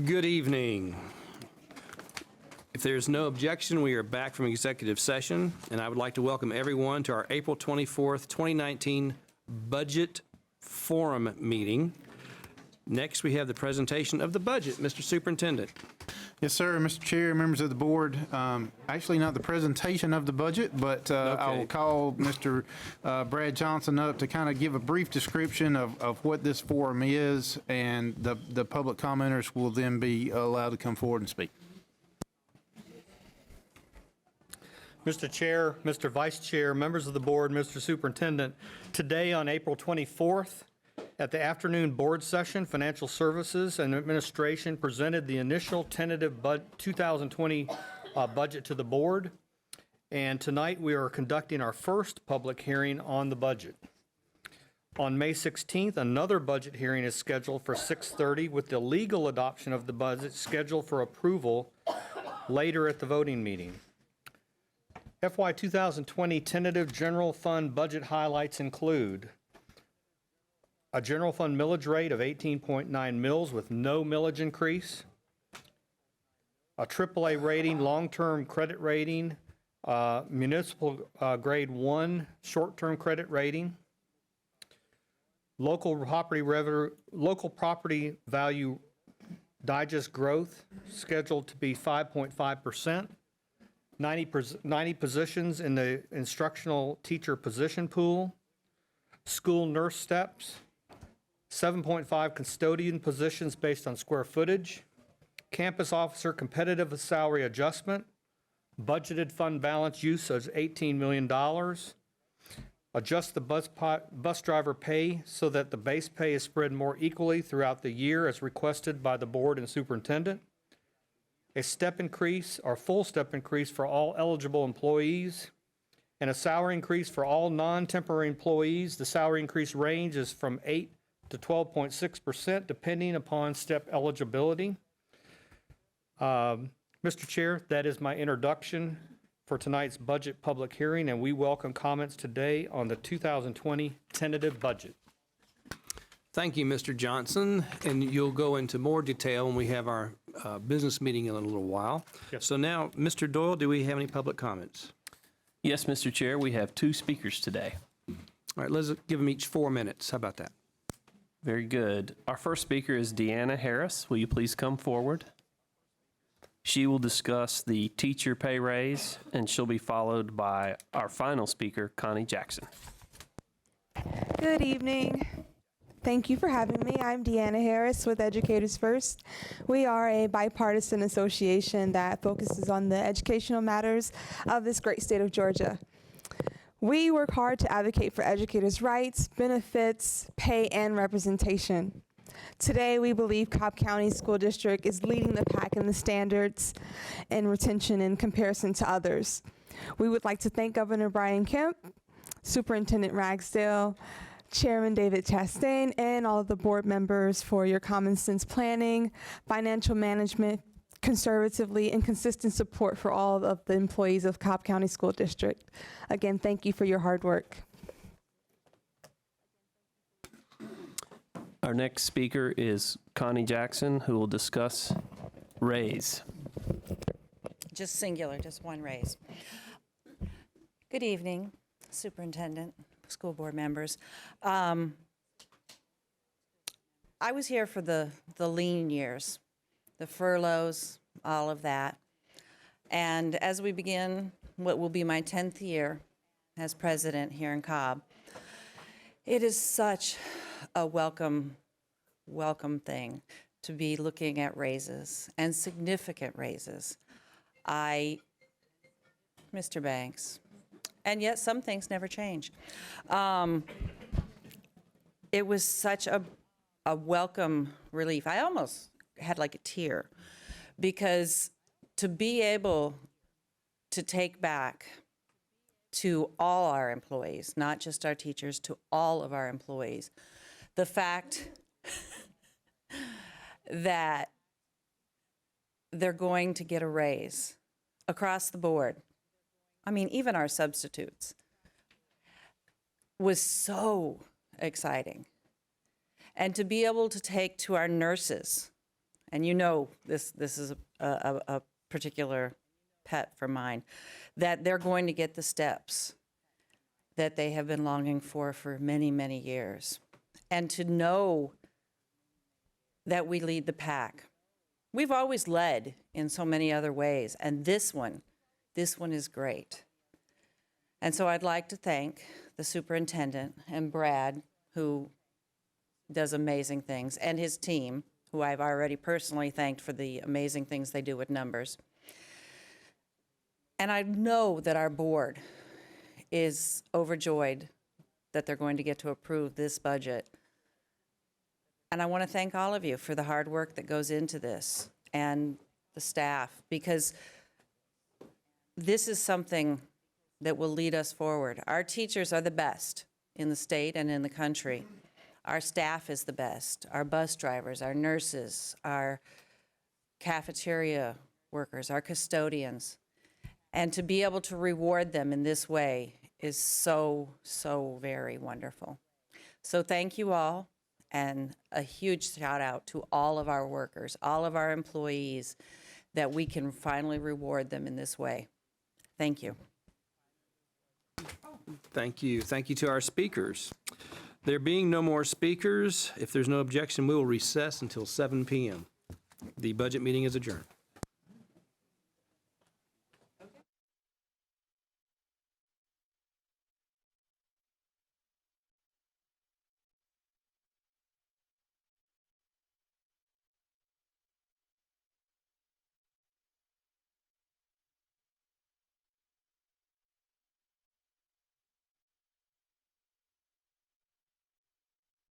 Good evening. If there's no objection, we are back from executive session, and I would like to welcome everyone to our April 24th, 2019 Budget Forum meeting. Next, we have the presentation of the budget. Mr. Superintendent. Yes, sir. Mr. Chair, members of the board, actually not the presentation of the budget, but I will call Mr. Brad Johnson up to kind of give a brief description of what this forum is, and the public commenters will then be allowed to come forward and speak. Mr. Chair, Mr. Vice Chair, members of the board, Mr. Superintendent, today on April 24th, at the afternoon board session, Financial Services and Administration presented the initial tentative 2020 budget to the board. And tonight we are conducting our first public hearing on the budget. On May 16th, another budget hearing is scheduled for 6:30 with the legal adoption of the budget scheduled for approval later at the voting meeting. FY 2020 tentative general fund budget highlights include a general fund millage rate of 18.9 mils with no millage increase, a AAA rating, long-term credit rating, municipal grade 1 short-term credit rating, local property value digest growth scheduled to be 5.5%, 90 positions in the instructional teacher position pool, school nurse steps, 7.5 custodian positions based on square footage, campus officer competitive salary adjustment, budgeted fund balance use of $18 million, adjust the bus driver pay so that the base pay is spread more equally throughout the year as requested by the board and superintendent, a step increase or full step increase for all eligible employees, and a salary increase for all non-temporary employees. The salary increase range is from 8 to 12.6% depending upon step eligibility. Mr. Chair, that is my introduction for tonight's budget public hearing, and we welcome comments today on the 2020 tentative budget. Thank you, Mr. Johnson, and you'll go into more detail when we have our business meeting in a little while. Yes. So now, Mr. Doyle, do we have any public comments? Yes, Mr. Chair, we have two speakers today. All right, let's give them each 4 minutes. How about that? Very good. Our first speaker is Deanna Harris. Will you please come forward? She will discuss the teacher pay raise, and she'll be followed by our final speaker, Connie Jackson. Good evening. Thank you for having me. I'm Deanna Harris with Educators First. We are a bipartisan association that focuses on the educational matters of this great state of Georgia. We work hard to advocate for educators' rights, benefits, pay, and representation. Today, we believe Cobb County School District is leading the pack in the standards and retention in comparison to others. We would like to thank Governor Brian Kemp, Superintendent Ragsdale, Chairman David Chastain, and all of the board members for your common sense planning, financial management, conservatively, and consistent support for all of the employees of Cobb County School District. Again, thank you for your hard work. Our next speaker is Connie Jackson, who will discuss raise. Just singular, just one raise. Good evening, Superintendent, school board members. I was here for the lean years, the furloughs, all of that. And as we begin what will be my 10th year as president here in Cobb, it is such a welcome thing to be looking at raises and significant raises. Mr. Banks, and yet some things never change. It was such a welcome relief. I almost had like a tear because to be able to take back to all our employees, not just our teachers, to all of our employees, the fact that they're going to get a raise across the board. I mean, even our substitutes was so exciting. And to be able to take to our nurses and you know this is a particular pet for mine, that they're going to get the steps that they have been longing for many, many years. And to know that we lead the pack. We've always led in so many other ways, and this one is great. And so I'd like to thank the superintendent and Brad, who does amazing things, and his team, who I've already personally thanked for the amazing things they do with numbers. And I know that our board is overjoyed that they're going to get to approve this budget. And I want to thank all of you for the hard work that goes into this and the staff, because this is something that will lead us forward. Our teachers are the best in the state and in the country. Our staff is the best. Our bus drivers, our nurses, our cafeteria workers, our custodians. And to be able to reward them in this way is so, so very wonderful. So thank you all, and a huge shout out to all of our workers, all of our employees, that we can finally reward them in this way. Thank you. Thank you. Thank you to our speakers. There being no more speakers, if there's no objection, we will recess until 7 p.m. The budget meeting is adjourned.